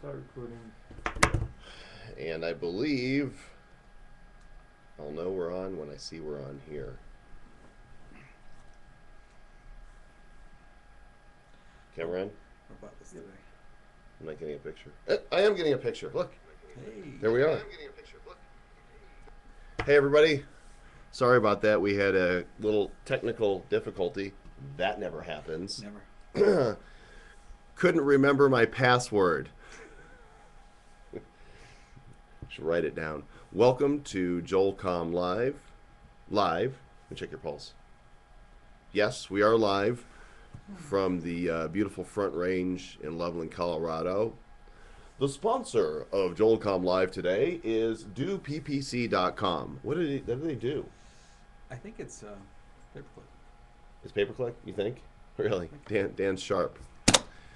Start recording. And I believe I'll know we're on when I see we're on here. Camera on? How about this today? I'm not getting a picture. I am getting a picture. Look, Hey. there we are. Hey, everybody. Sorry about that. We had a little technical difficulty. That never happens. Never. Couldn't remember my password. Should write it down. Welcome to Comm Live. Live. Let me check your pulse. Yes, we are live from the beautiful Front Range in Loveland, Colorado. The sponsor of Comm Live today is doppc.com. What do they do? I think it's paperclip. It's pay-per-click, you think? Really? Dan's sharp.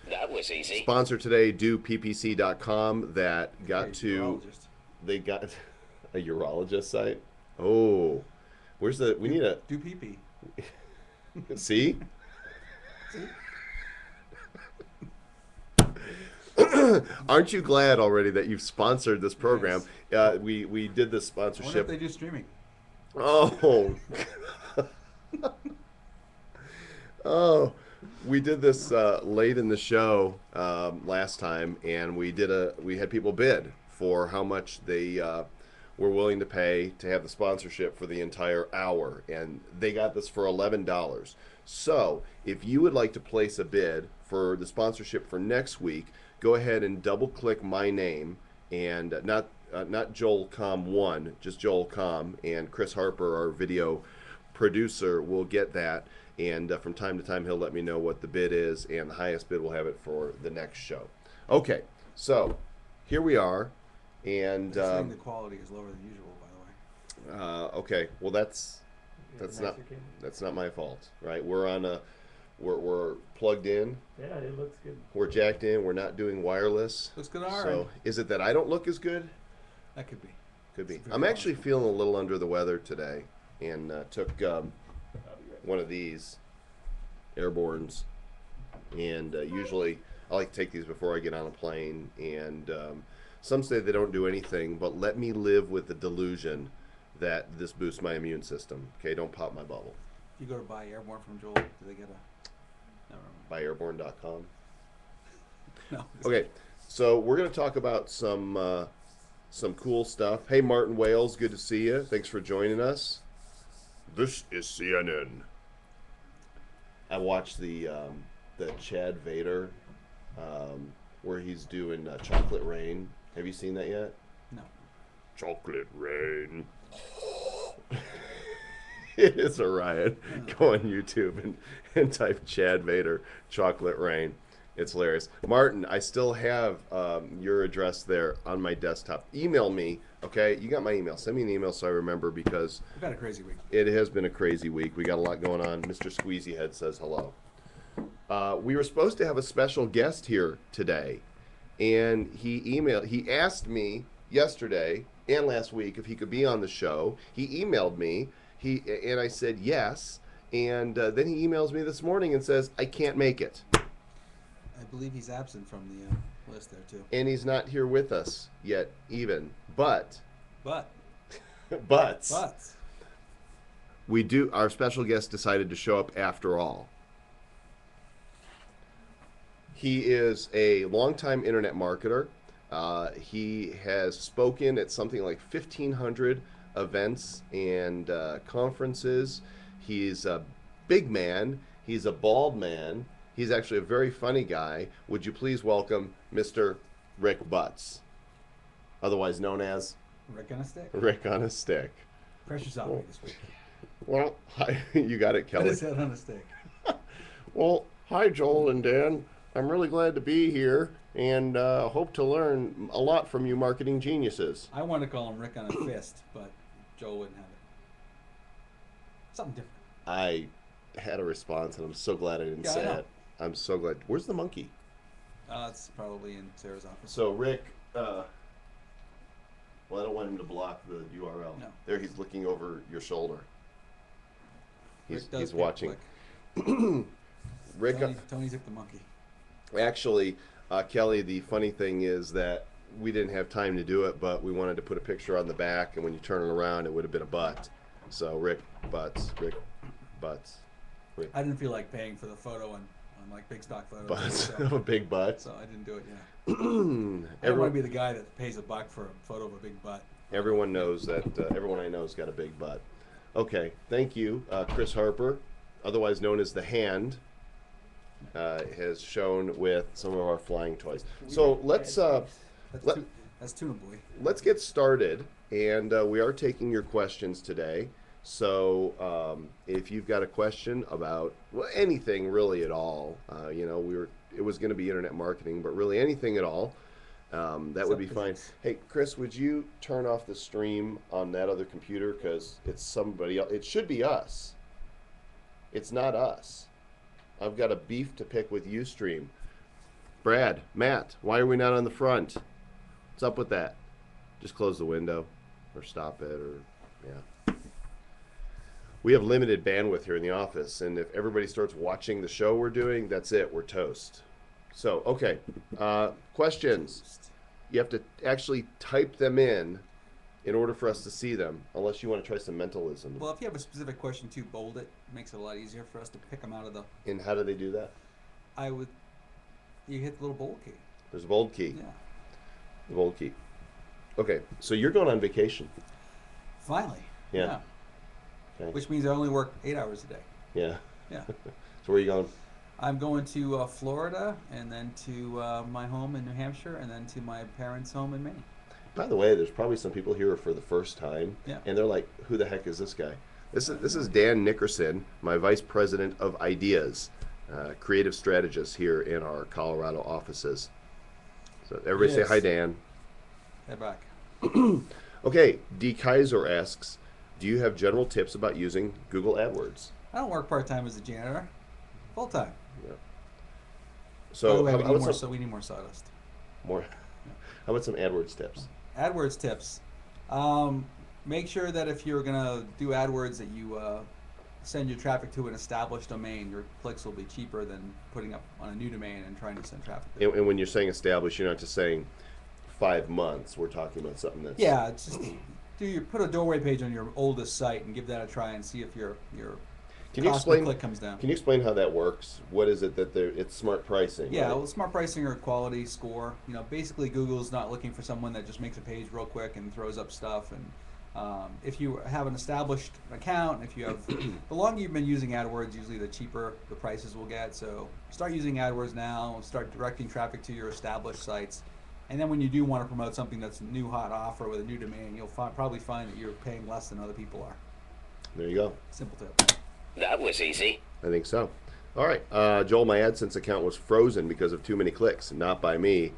That was easy. Sponsor today, doppc.com, that got to... Urologist. They got a urologist site. Oh, where's the? We need a. Do pee-pee. See? See? Aren't you glad already that you've sponsored this program? Yes. We did this I wonder if sponsorship. they do streaming. Oh. Oh, we did this late in the show last time, and we had people bid for how much they were willing to pay to have the sponsorship for the entire hour, and they got this for $11. So, if you would like to place a bid for the sponsorship for next week, go ahead and double-click my name, and not Joel Comm 1, just Joel Comm, and Chris Harper, our video producer, will get that. And from time to time, he'll let me know what the bid is, and the highest bid will have it for the next show. Okay, so here we are, and They're saying the quality is lower than usual, by the way. okay, well that's not my fault, right? We're plugged in, Yeah, it looks good. we're jacked in, we're not doing wireless. Looks good, all So right. is it that I don't look as good? That could be. Could be. It's very I'm actually possible. feeling a little under the weather today, and took one of these airbornes, and usually I like to take these before I get on a plane, and some say they don't do anything, but let me live with the delusion that this boosts my immune system. Okay, don't pop my bubble. If you go to buy airborne from Joel, do they get a... Never mind. Buyairborne.com. No. Okay, so we're going to talk about some cool stuff. Hey, Martin Wales, good to see you. Thanks for joining us. This is CNN. I watched the Chad Vader where he's doing Chocolate Rain. Have you seen that yet? No. Chocolate Rain. It is a riot. Go on YouTube and type Chad Vader Chocolate Rain. It's hilarious. Martin, I still have your address there on my desktop. Email me, okay? You got my email. Send me an email so I remember, because We've had a crazy week. it has been a crazy week. We got a lot going on. Mr. Squeezy Head says hello. We were supposed to have a special guest here today, and he asked me yesterday and last week if he could be on the show. He emailed me, and I said yes, and then he emails me this morning and says, I can't make it. I believe he's absent from the list there, too. And he's not here with us yet even. But But our special guest decided to show up after all. He is a longtime internet marketer. He has spoken at something like 1,500 events and conferences. He's a big man. He's a bald man. He's actually a very funny guy. Would you please welcome Mr. Rick Butts, otherwise known as Rick on a stick. Rick on a Stick. Pressure's on me this week. Well, hi, you got it, Put Kelly. his head on a stick. Well, hi, Joel and Dan. I'm really glad to be here, and hope to learn a lot from you marketing geniuses. I want to call him Rick on a fist, but Joel wouldn't have it. Something different. I had a response, and I'm so glad I didn't Yeah, I say know. it. I'm so glad. Where's the monkey? It's probably in Sarah's office. So, Rick, well, I don't want him to block the URL. No. There, he's looking over your shoulder. Rick does He's pay watching. click. Rick, Tony took the monkey. actually, Kelly, the funny thing is that we didn't have time to do it, but we wanted to put a picture on the back, and when you turn it around, it would have been a butt. So Rick Butts, Rick I didn't feel like paying for the photo on like big stock photos. Butts So, of a big butt. so I didn't do it. Yeah. I don't want to Everyone, be the guy that pays $1 for a photo of a big butt. everyone knows that. Everyone I know has got a big butt. Okay, thank you, Chris Harper, otherwise known as the Hand. Has shown with some of our flying toys. So let's let, That's Tuna Boy. let's get started, and we are taking your questions today. So if you've got a question about anything really at all, it was going to be internet marketing, but really anything at all, that would be fine. Hey, Chris, would you turn off the stream on that other computer because it's somebody else? It should be us. It's not us. I've got a beef to pick with Ustream. Brad, Matt, why are we not on the front? What's up with that? Just close the window or stop it yeah. We have limited bandwidth here in the office, and if everybody starts watching the show we're doing, that's it. We're toast. So, okay. Questions. You have to actually type them in order for us to see them, unless you want to try some mentalism. Well, if you have a specific question too, bold it. Makes it a lot easier for us to pick them out of the. And how do they do that? You hit the little bold key. There's a bold key. Yeah. The bold key. Okay, so you're going on vacation. Finally. Yeah. Okay. Which means I only work 8 hours a day. Yeah. Yeah. So where are you going? I'm going to Florida, and then to my home in New Hampshire, and then to my parents' home in Maine. By the way, there's probably some people here for the first time, Yeah. and they're like, "Who the heck is this guy?" This is Dan Nickerson, my vice president of ideas, creative strategist here in our Colorado offices. So everybody Yes. say hi, Dan. Head back. Okay, D Kaiser asks, "Do you have general tips about using Google AdWords?" I don't work part-time as a janitor. Full-time. Yeah. By the So way, how we about need more, some we need more sawdust. more? How about some AdWords tips? AdWords tips. Make sure that if you're going to do AdWords that you send your traffic to an established domain. Your clicks will be cheaper than putting up on a new domain and trying to send traffic there. And when you're saying established, you're not just saying 5 months. We're talking about something that's Yeah, it's just put a doorway page on your oldest site and give that a try and see if your Can you cost per explain? click comes down. Can you explain how that works? What is it that it's smart pricing? Yeah, right? well, smart pricing or quality score. Basically Google's not looking for someone that just makes a page real quick and throws up stuff. And if you have an established account, if you have the longer you've been using AdWords, usually the cheaper the prices will get. So start using AdWords now. Start directing traffic to your established sites. And then when you do want to promote something that's a new hot offer with a new domain, you'll probably find that you're paying less than other people are. There you go. Simple tip. That was easy. I think so. All right, Joel, my AdSense account was frozen because of too many clicks, not by me,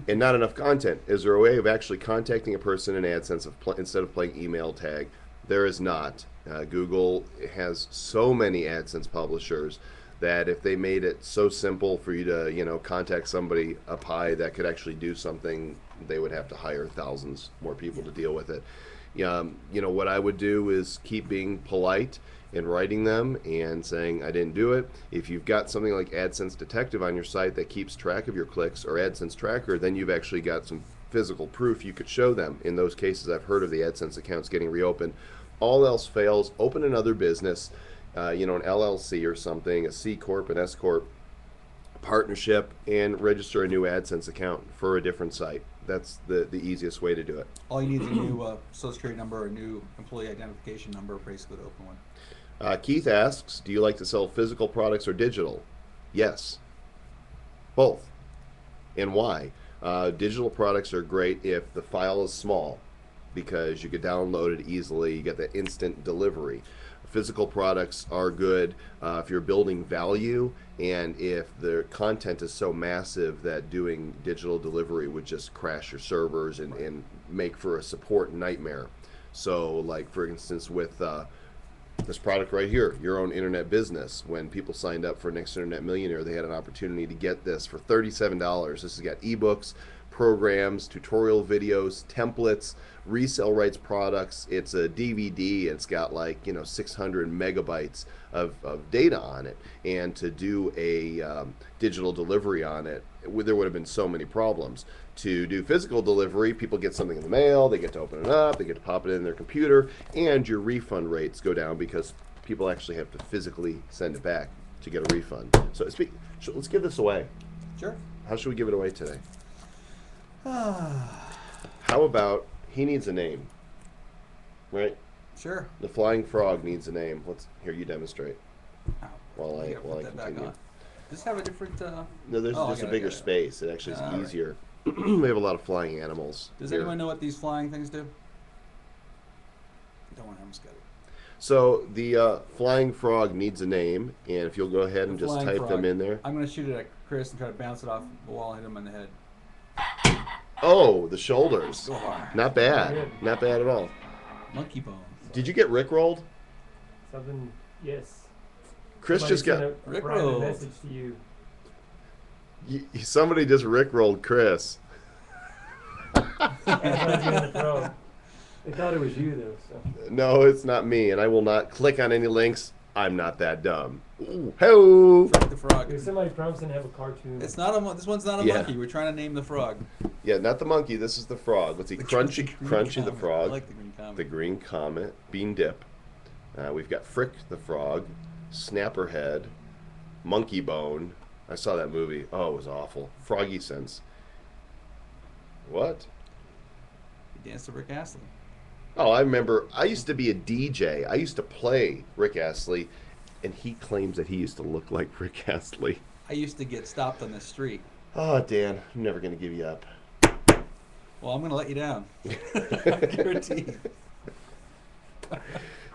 and not enough content. Is there a way of actually contacting a person in AdSense instead of playing email tag? There is not. Google has so many AdSense publishers that if they made it so simple for you to, contact somebody up high that could actually do something, they would have to hire thousands more people to deal with it. What I would do is keep being polite and writing them and saying I didn't do it. If you've got something like AdSense Detective on your site that keeps track of your clicks, or AdSense Tracker, then you've actually got some physical proof you could show them. In those cases, I've heard of the AdSense accounts getting reopened. All else fails, open another business, an LLC or something, a C Corp, an S Corp partnership, and register a new AdSense account for a different site. That's the easiest way to do it. All you need is a new social security number, a new employee identification number, basically to open one. Keith asks, do you like to sell physical products or digital? Yes. Both. And why? Digital products are great if the file is small because you could download it easily. You get that instant delivery. Physical products are good if you're building value and if the content is so massive that doing digital delivery would just crash your servers and make for a support nightmare. So like for instance with this product right here, Your Own Internet Business, when people signed up for Next Internet Millionaire, they had an opportunity to get this for $37. This has got ebooks, programs, tutorial videos, templates, resell rights products. It's a DVD. It's got like 600 megabytes of data on it, and to do a digital delivery on it, there would have been so many problems. To do physical delivery, people get something in the mail, they get to open it up, they get to pop it in their computer, and your refund rates go down because people actually have to physically send it back to get a refund. So let's give this away. Sure. How should we give it away today? How about he needs a name, right? Sure. The flying frog needs a name. Let's hear you demonstrate Oh, while you gotta I put that back continue. on. Does this have a different? No, there's Oh, I just a got it, bigger got it. space. It actually All is right. easier. We have a lot of flying animals. Does here. anyone know what these flying things do? Don't want to get it. So the flying frog needs a name, and if you'll go ahead and The just flying type frog. them in there. I'm going to shoot it at Chris and try to bounce it off the wall and hit him on the head. Oh, the shoulders. Go hard. Not bad. Not bad at all. Monkey bones. Did you get rickrolled? Something, yes. Chris Somebody just got. sent a private Rickrolled. message to you. Somebody just rickrolled Chris. I thought it was you in the frog. They thought it was you though. So. No, it's not me, and I will not click on any links. I'm not that dumb. Ooh, ho! The frog. There's somebody promising to have a cartoon. It's not a. This one's not a Yeah. monkey. We're trying to name the frog. Yeah, not the monkey. This is the frog. Let's see. The Crunchy, green Crunchy the comet. frog. I like the green comet. The green comet. Bean dip. We've got Frick the frog. Snapperhead. Monkey bone. I saw that movie. Oh, it was awful. Froggy sense. What? He danced to Rick Astley. Oh, I remember. I used to be a DJ. I used to play Rick Astley, and he claims that he used to look like Rick Astley. I used to get stopped on the street. Oh, Dan, I'm never going to give you up. Well, I'm going to let you down. Guaranteed.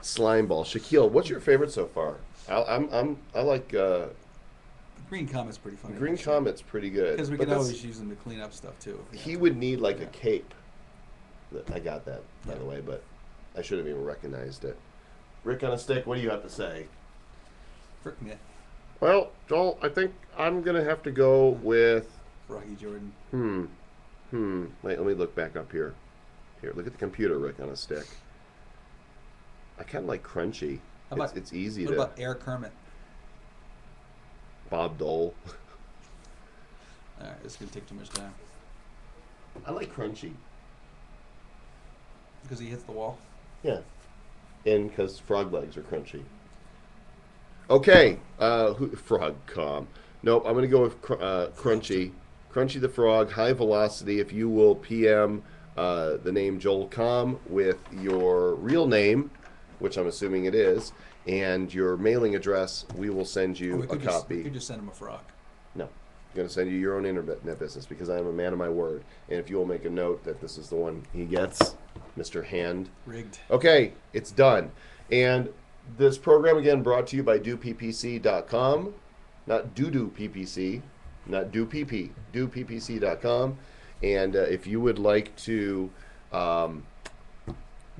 Slime ball. Shaquille, what's your favorite so far? I like The green comet's pretty funny. Green Comet's pretty good. Because we but can that's- always use them to clean up stuff too. if we He have would to. need like a Yeah. cape. I got that, by Yeah. the way, but I should have even recognized it. Rick on a stick, what do you have to say? Frick me, Well, Joel, I think I'm going to have to go with... Froggy Jordan. Wait, let me look back up here. Here, look at the computer, Rick on a stick. I kind of like Crunchy. How about- It's easy What to... about Air Kermit? Bob Dole. All right, this is gonna take too much time I like Crunchy. because he hits the wall. Yeah. And because frog legs are crunchy. Okay. Frog Comm. Nope, I'm going to go with Crunchy. Crunchy the frog, high velocity. If you will PM the name Joel Comm with your real name, which I'm assuming it is, and your mailing address, we will send Or you we a could copy. we could just send him a frog. No. I'm going to send you your own internet business because I am a man of my word. And if you will make a note that this is the one he gets, Mr. Hand. Rigged. Okay, it's done. And this program, again, brought to you by doppc.com. Not PPC, not dopp, doppc.com. And if you would like to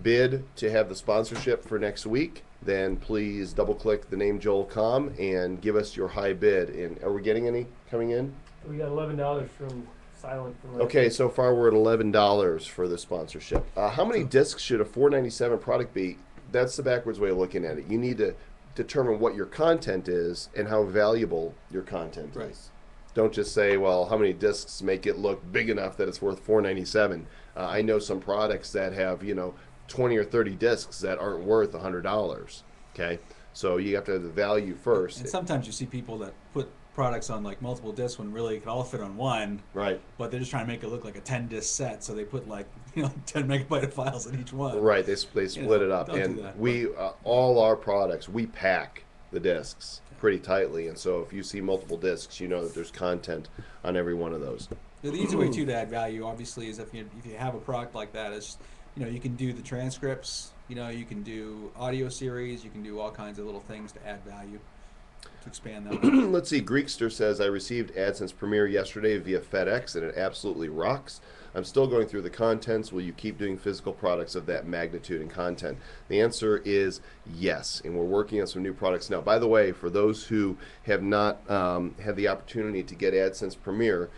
bid to have the sponsorship for next week, then please double-click the name Joel Comm and give us your high bid. And are we getting any coming in? We got $11 from Silent. From last Okay, week. so far we're at $11 for the sponsorship. How many discs should a $4.97 product be? That's the backwards way of looking at it. You need to determine what your content is and how valuable your content Right. is. Don't just say, well, how many discs make it look big enough that it's worth $4.97. I know some products that have 20 or 30 discs that aren't worth $100. Okay, so you have to have the value first. And sometimes you see people that put products on like multiple discs when really it could all fit on one, Right. but they're just trying to make it look like a 10 disc set, so they put like 10 megabyte of files in each one. Right, they split it up, don't do and that. we all our products we pack the discs pretty tightly, and so if you see multiple discs, you know that there's content on every one of those. The easy way too to add value, obviously, is if you have a product like that, is you can do the transcripts, you can do audio series, you can do all kinds of little things to add value, to expand that. Let's see. Greekster says I received AdSense Premiere yesterday via FedEx, and it absolutely rocks. I'm still going through the contents. Will you keep doing physical products of that magnitude and content? The answer is yes, and we're working on some new products now. By the way, for those who have not had the opportunity to get AdSense Premiere,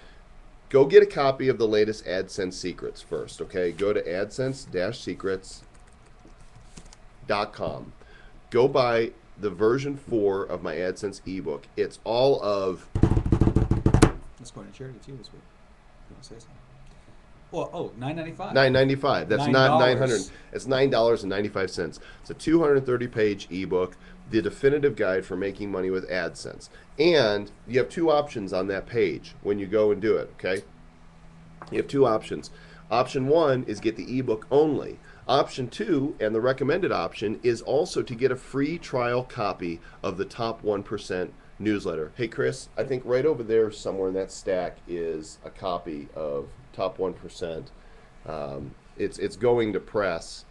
go get a copy of the latest AdSense Secrets first, okay? Go to AdSense-Secrets.com. Go buy the version 4 of my AdSense ebook. It's all of... Let's go ahead and charity too this week. You want to say something? Well, $9.95. $9.95. That's not $9. $900. It's $9.95. It's a 230-page ebook, the definitive guide for making money with AdSense. And you have two options on that page when you go and do it, okay? You have two options. Option 1 is get the ebook only. Option 2, and the recommended option, is also to get a free trial copy of the Top 1% newsletter. Hey, Chris, I think right over there somewhere in that stack is a copy of Top 1%. It's going to press,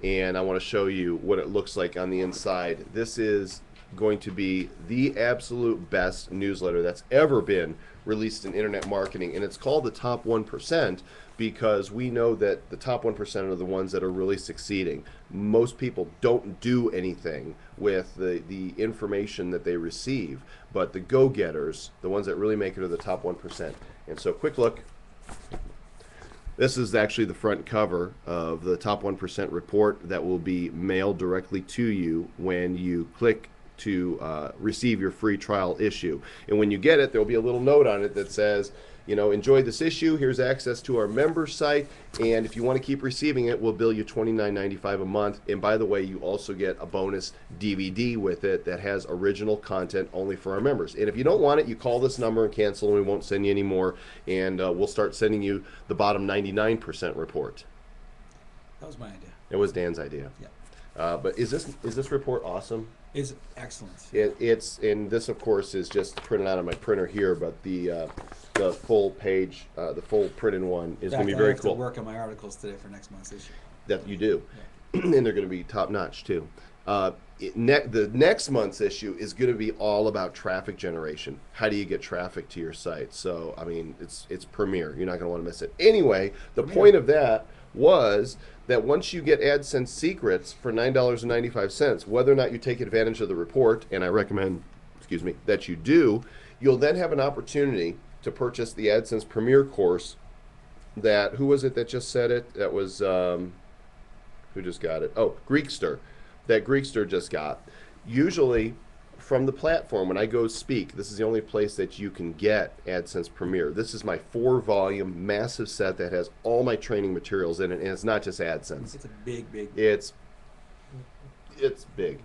and I want to show you what it looks like on the inside. This is going to be the absolute best newsletter that's ever been released in internet marketing, and it's called the Top 1% because we know that the top 1% are the ones that are really succeeding. Most people don't do anything with the information that they receive, but the go-getters, the ones that really make it, are the top 1%. And so, quick look. This is actually the front cover of the Top 1% report that will be mailed directly to you when you click to receive your free trial issue. And when you get it, there will be a little note on it that says, you know, enjoy this issue, here's access to our member site, and if you want to keep receiving it, we'll bill you $29.95 a month. And by the way, you also get a bonus DVD with it that has original content only for our members. And if you don't want it, you call this number and cancel, and we won't send you any more, and we'll start sending you the bottom 99% report. That was my idea. It was Dan's idea. Yeah. But is this report awesome? It's excellent. It's and this of course is just printed out of my printer here, but the full page, the full printed one is going to be very cool. I have to work on my articles today for next month's issue. That you do, Yeah. and they're going to be top notch too. The next month's issue is going to be all about traffic generation. How do you get traffic to your site? So I mean, it's premier. You're not going to want to miss it. Anyway, the point of that was that once you get AdSense Secrets for $9.95, whether or not you take advantage of the report, and I recommend, that you do, you'll then have an opportunity to purchase the AdSense Premier course that, who was it that just said it? That was, who just got it? Oh, Greekster. That Greekster just got. Usually, from the platform, when I go speak, this is the only place that you can get AdSense Premier. This is my 4-volume massive set that has all my training materials in it, and it's not just AdSense. It's a big. It's big.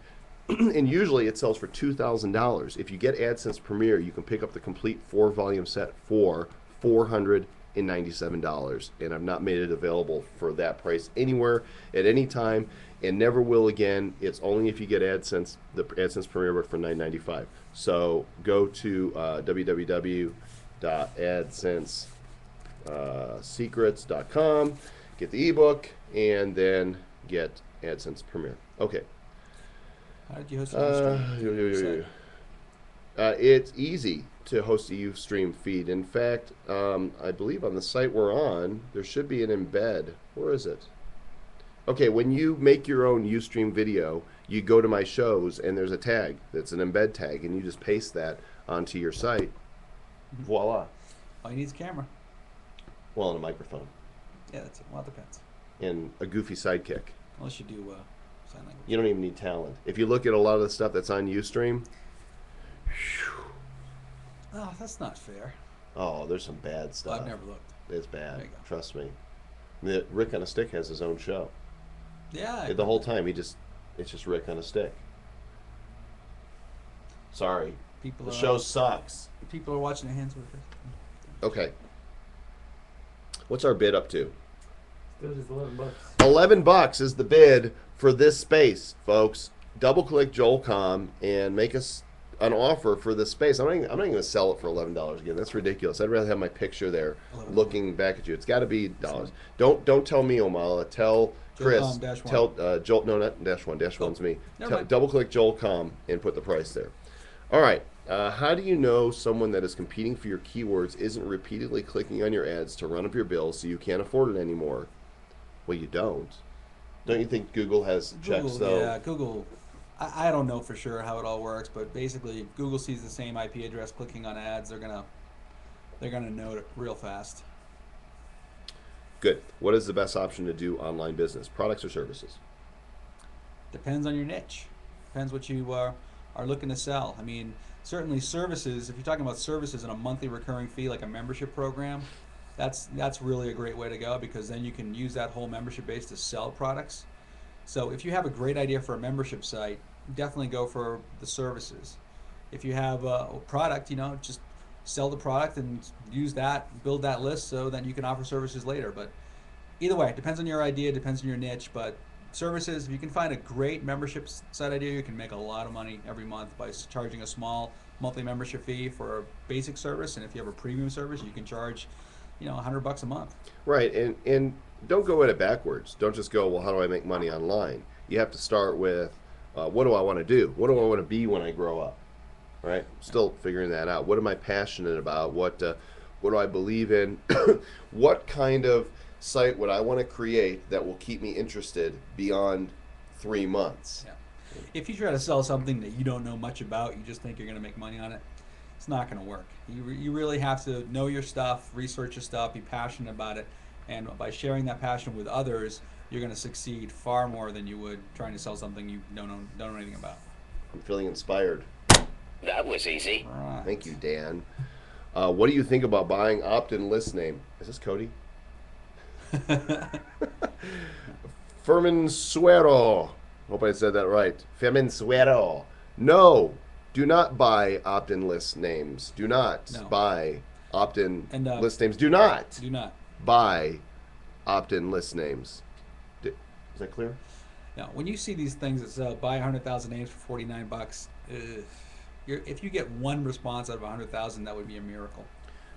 And usually it sells for $2,000. If you get AdSense Premier, you can pick up the complete 4-volume set for $497, and I've not made it available for that price anywhere at any time, and never will again. It's only if you get AdSense, the AdSense Premier book for $9.95. So go to www.adsense-secrets.com, get the ebook, and then get AdSense Premier. Okay. How did you host your It's easy to host a Ustream feed. In fact, I believe on the site we're on, there should be an embed. Where is it? Okay, when you make your own Ustream video, you go to my shows, and there's a tag that's an embed tag, and you just paste that onto your site. Mm-hmm. Voila. All you need is a camera. Well, and a microphone. Yeah, that's it. Well, it depends. And a goofy sidekick. Unless you do sign language. You don't even need talent. If you look at a lot of the stuff that's on Ustream, Oh, that's not fair. oh, there's some bad stuff. I've never looked. It's bad. There you go. Trust me. Rick on a Stick has his own show. Yeah. The whole time it's just Rick on a stick. Sorry. People The are, show sucks. People are watching their hands with this. Okay. What's our bid up to? Still just $11. $11 is the bid for this space, folks. Double click Joel.com and make us an offer for this space. I'm not even going to sell it for $11 again. That's ridiculous. I'd rather have my picture there looking back at you. It's got to be dollars. Don't tell me, Omala. Tell Chris. Joel.com -1. Tell Joel. No, not -1. -1's me. Never mind. Double click Joel.com and put the price there. All right. How do you know someone that is competing for your keywords isn't repeatedly clicking on your ads to run up your bills so you can't afford it anymore? Well, you don't. Don't you think Google has checks, though? Yeah, Google. I don't know for sure how it all works, but basically, if Google sees the same IP address clicking on ads, they're gonna they're going to know it real fast. Good. What is the best option to do online business? Products or services? Depends on your niche. Depends what you are looking to sell. I mean, certainly services, if you're talking about services and a monthly recurring fee like a membership program, that's really a great way to go, because then you can use that whole membership base to sell products. So if you have a great idea for a membership site, definitely go for the services. If you have a product, just sell the product and use that, build that list so that you can offer services later. But either way, it depends on your idea, depends on your niche. But services, if you can find a great membership site idea, you can make a lot of money every month by charging a small monthly membership fee for a basic service. And if you have a premium service, you can charge, $100 a month. Right, and don't go at it backwards. Don't just go, well, how do I make money online? You have to start with, what do I want to do? What do I want to be when I grow up? Right? Still figuring that out. What am I passionate about? What do I believe in? What kind of site would I want to create that will keep me interested beyond 3 months? Yeah. If you try to sell something that you don't know much about, you just think you're going to make money on it, it's not going to work. You really have to know your stuff, research your stuff, be passionate about it, and by sharing that passion with others, you're going to succeed far more than you would trying to sell something you don't know anything about. I'm feeling inspired. That was easy. Right. Thank you, Dan. What do you think about buying opt-in list name? Is this Cody? Fermensuero. Hope I said that right. Fermensuero. No, do not buy opt-in list names. Do not buy opt-in list names. Do not buy opt-in list names. Is that clear? Now, when you see these things that say buy 100,000 names for $49, if you get one response out of 100,000, that would be a miracle.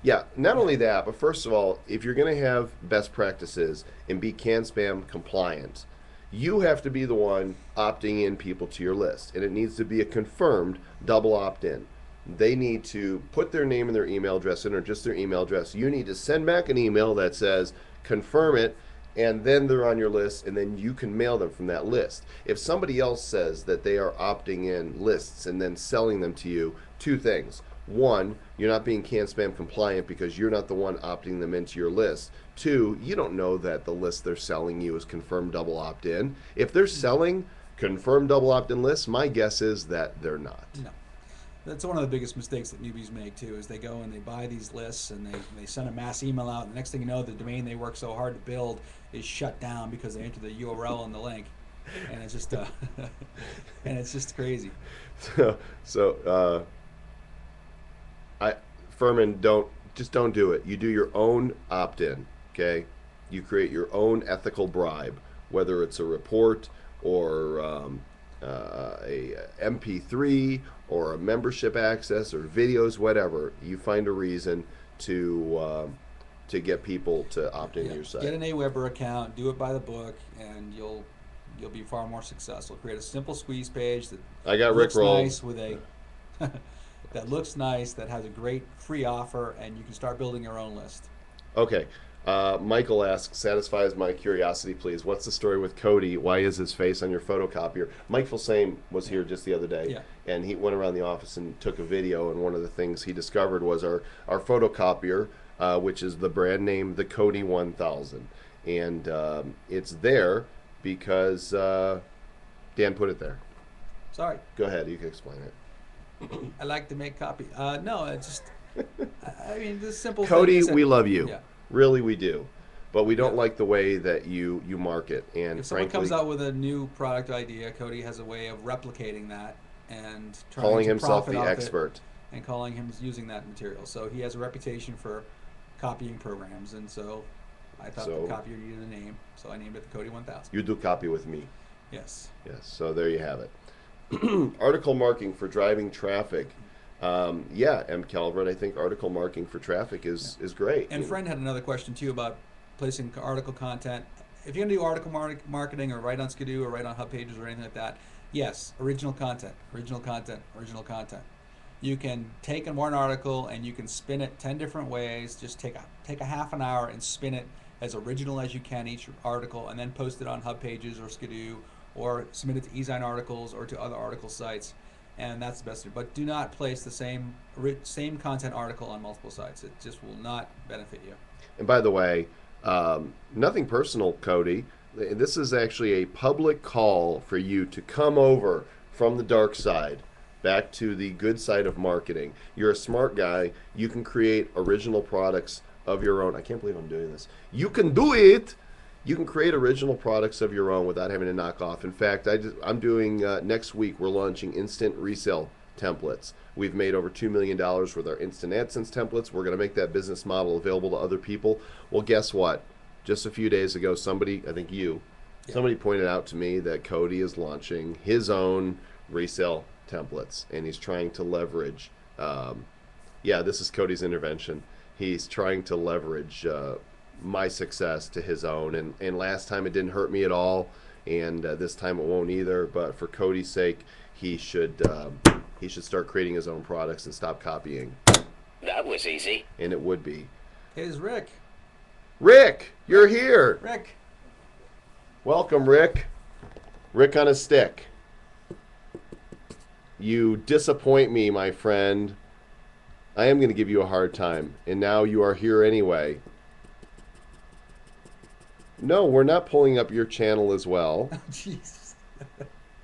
Yeah, not only that, but first of all, if you're going to have best practices and be CAN-SPAM compliant, you have to be the one opting in people to your list, and it needs to be a confirmed double opt-in. They need to put their name and their email address in, or just their email address. You need to send back an email that says confirm it, and then they're on your list, and then you can mail them from that list. If somebody else says that they are opting in lists and then selling them to you, two things. One, you're not being CAN-SPAM compliant because you're not the one opting them into your list. Two, you don't know that the list they're selling you is confirmed double opt-in. If they're selling confirmed double opt-in lists, my guess is that they're not. No. That's one of the biggest mistakes that newbies make too, is they go and they buy these lists and they send a mass email out, and the next thing you know, the domain they worked so hard to build is shut down because they entered the URL and the link, and it's just and it's just crazy. Furman, don't do it. You do your own opt-in, okay? You create your own ethical bribe, whether it's a report or a MP3 or a membership access or videos, whatever. You find a reason to get people to opt into your site. Get an AWeber account, do it by the book, and you'll be far more successful. Create a simple squeeze page that I got looks rickrolled. nice with a that looks nice, that has a great free offer, and you can start building your own list. Okay. Michael asks, satisfies my curiosity, please. What's the story with Cody? Why is his face on your photocopier? Mike Filsame was here just the other day, and he went around the office and took a video, and one of the things he discovered was our photocopier, which is the brand name, the Cody 1000. And it's there because Dan put it there. Sorry. Go ahead, you can explain it. I like to make copy. No, it's just, I mean, this simple Cody, thing is that, we love you. Yeah. Really, we do. But we don't like the way that you market. And if someone frankly, comes out with a new product idea, Cody has a way of replicating that and trying calling to himself profit the off it expert. and calling him using that material. So he has a reputation for copying programs, and so I thought the copier needed a name, so I named it the Cody 1000. You do copy with me. Yes. Yes, so there you have it. Article marking for driving traffic. Yeah, M. Calvert, I think article marking for traffic is great. And Friend had another question too about placing article content. If you're going to do article marketing or write on Skidoo or write on Hub Pages or anything like that, yes, original content. You can take in one article and you can spin it 10 different ways. Just take a half an hour and spin it as original as you can each article, and then post it on Hub Pages or Skidoo, or submit it to eZine articles or to other article sites. and that's the best. But do not place the same content article on multiple sites. It just will not benefit you. And by the way, nothing personal, Cody. This is actually a public call for you to come over from the dark side back to the good side of marketing. You're a smart guy. You can create original products of your own. I can't believe I'm doing this. You can do it. You can create original products of your own without having to knock off. In fact, I'm doing next week, we're launching instant resale templates. We've made over $2 million with our instant AdSense templates. We're going to make that business model available to other people. Well, guess what? Just a few days ago, somebody, I think you, somebody pointed out to me that Cody is launching his own resale templates, and he's trying to leverage, this is Cody's intervention. He's trying to leverage my success to his own, and last time it didn't hurt me at all, and this time it won't either, but for Cody's sake, he should start creating his own products and stop copying. That was easy. And it would be. Hey, it's Rick. Rick, you're here. Rick. Welcome, Rick. Rick on a stick. You disappoint me, my friend. I am going to give you a hard time, and now you are here anyway. No, we're not pulling up your channel as well. Oh, jeez.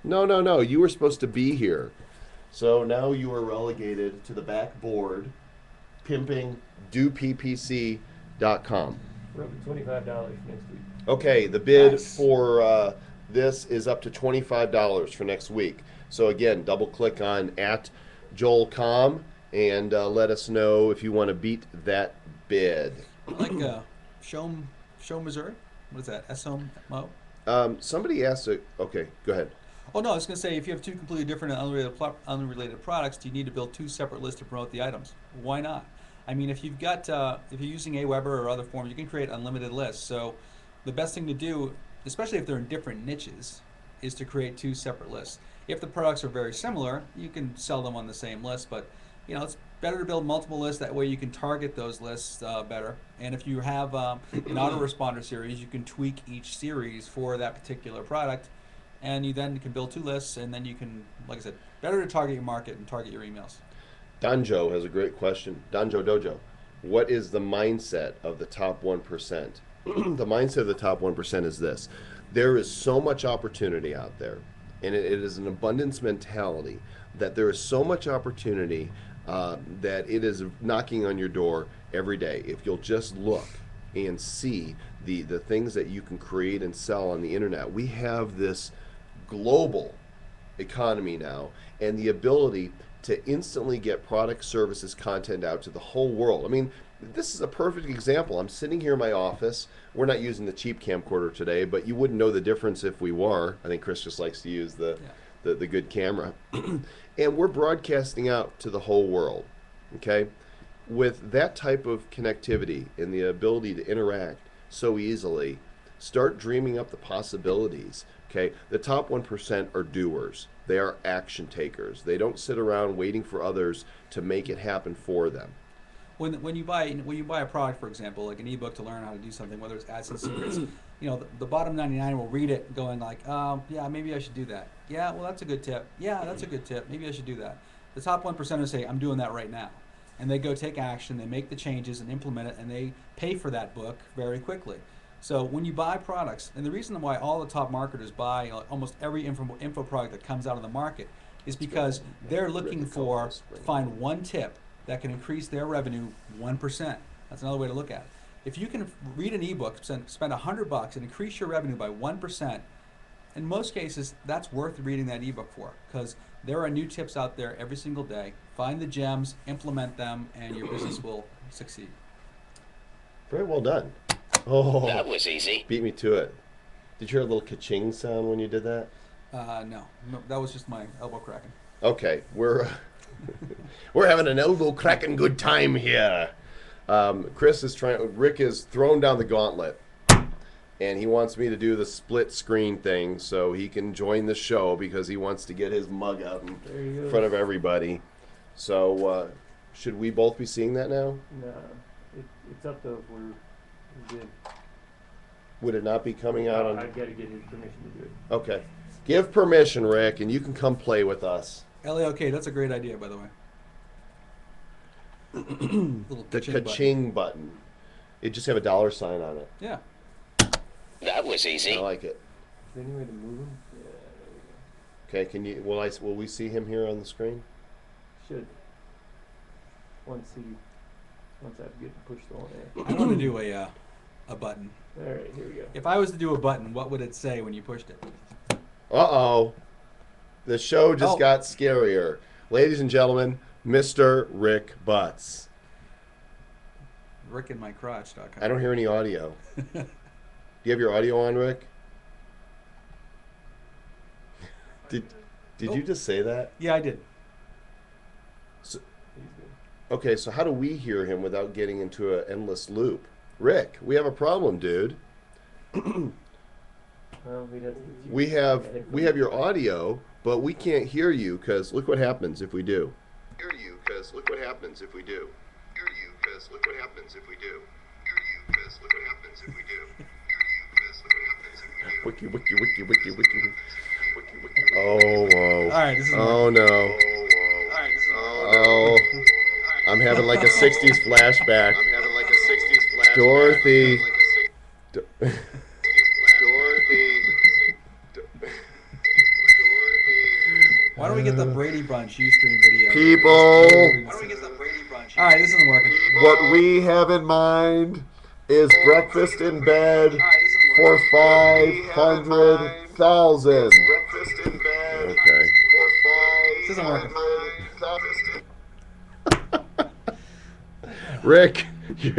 No. You were supposed to be here. So now you are relegated to the back board, pimping doppc.com. We're up to $25 next week. Okay, the bid Nice. for this is up to $25 for next week. So again, double click on @JoelComm and let us know if you want to beat that bid. Like Show, Missouri. What is that? SMO? Somebody asked, okay, go ahead. Oh no, I was going to say, if you have two completely different and unrelated products, do you need to build two separate lists to promote the items? Why not? I mean, if you've got, if you're using Aweber or other forms, you can create unlimited lists. So the best thing to do, especially if they're in different niches, is to create two separate lists. If the products are very similar, you can sell them on the same list, but it's better to build multiple lists. That way you can target those lists better. And if you have an autoresponder series, you can tweak each series for that particular product. And you then can build two lists, and then you can, like I said, better to target your market and target your emails. Donjo has a great question. Donjo Dojo, what is the mindset of the top 1%? The mindset of the top 1% is this. There is so much opportunity out there, and it is an abundance mentality that there is so much opportunity that it is knocking on your door every day. If you'll just look and see the things that you can create and sell on the internet. We have this global economy now, and the ability to instantly get product, services, content out to the whole world. I mean, this is a perfect example. I'm sitting here in my office. We're not using the cheap camcorder today, but you wouldn't know the difference if we were. I think Chris just likes to use the good camera. And we're broadcasting out to the whole world, okay? With that type of connectivity and the ability to interact so easily, start dreaming up the possibilities, okay? The top 1% are doers. They are action takers. They don't sit around waiting for others to make it happen for them. When you buy a product, for example, like an ebook to learn how to do something, whether it's AdSense secrets, the bottom 99 will read it going like, yeah, maybe I should do that. Yeah, well, that's a good tip. Yeah, that's a good tip. Maybe I should do that. The top 1% will say, I'm doing that right now. And they go take action, they make the changes and implement it, and they pay for that book very quickly. So when you buy products, and the reason why all the top marketers buy almost every info product that comes out of the market is because they're looking to find one tip that can increase their revenue 1%. That's another way to look at it. If you can read an ebook, spend $100 and increase your revenue by 1%, in most cases, that's worth reading that ebook for, because there are new tips out there every single day. Find the gems, implement them, and your business will succeed. Very well done. Oh, That was easy. beat me to it. Did you hear a little ka-ching sound when you did that? No, that was just my elbow cracking. Okay, we're having an elbow cracking good time here. Rick is throwing down the gauntlet, and he wants me to do the split screen thing so he can join the show because he wants to get his mug out in front of everybody. So, should we both be seeing that now? No, it's up to if we're good. Would it not be coming out I on? got to get his permission to do it. Okay. Give permission, Rick, and you can come play with us. LAOK, that's a great idea, by the way. Little The ka-ching button. ka-ching button. It just have a dollar sign on it. Yeah. That was I easy. like it. Is there any way to move him? Yeah, there we go. Okay, can you? Will we see him here on the screen? Should. Once I get to push the on there. I want to do a button. All right, here we go. If I was to do a button, what would it say when you pushed it? Uh-oh. The show just Oh. got scarier. Ladies and gentlemen, Mr. Rick Butts. RickInMyCrotch.com. I don't hear any audio. Do you have your audio on, Rick? Did you just say that? Yeah, I did. He's good. Okay, so how do we hear him without getting into an endless loop? Rick, we have a problem, dude. Well, we'd have to get you We have headphones. your audio, but we can't hear you because look what happens if we do. Hear you because look what happens if we do. Hear you because look what happens if we do. Hear you because look what happens if we do. Hear you because look what happens if we do. Wiki wiki wiki wiki wiki wiki wiki. Oh whoa. All right, this is Oh no. Oh. I'm having like a 60s flashback. Dorothy. Why don't we get the Brady Bunch Ustream video? People. Why don't we get the Brady Bunch? All right, this isn't working. What we have in mind is breakfast in bed for 500,000. Okay. This isn't working. Rick, you're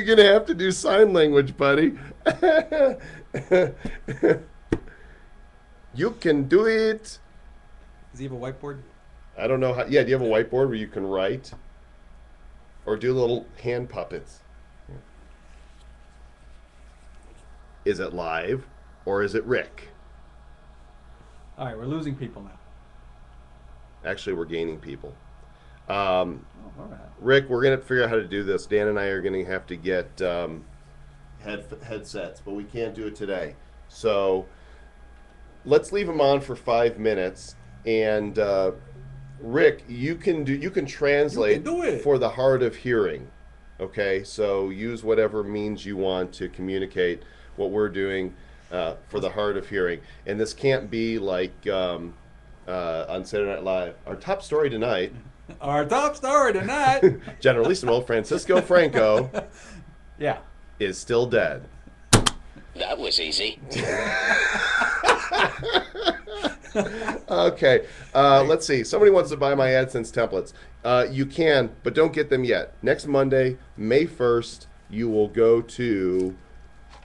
gonna have to do sign language, buddy. You can do it. Does he have a whiteboard? I don't know how. Yeah, do you have a whiteboard where you can write? Or do little hand puppets? Is it live or is it Rick? All right, we're losing people now. Actually, we're gaining people. Oh, all right. Rick, we're going to figure out how to do this. Dan and I are going to have to get headsets, but we can't do it today. So let's leave them on for 5 minutes. And Rick, you can translate You can do it. for the hard of hearing. Okay, so use whatever means you want to communicate what we're doing for the hard of hearing. And this can't be like on Saturday Night Live. Our top story tonight. Our top story tonight. Generalissimo Francisco Franco Yeah. is still dead. That was easy. Okay, let's see. Somebody wants to buy my AdSense templates. You can, but don't get them yet. Next Monday, May 1st, you will go to.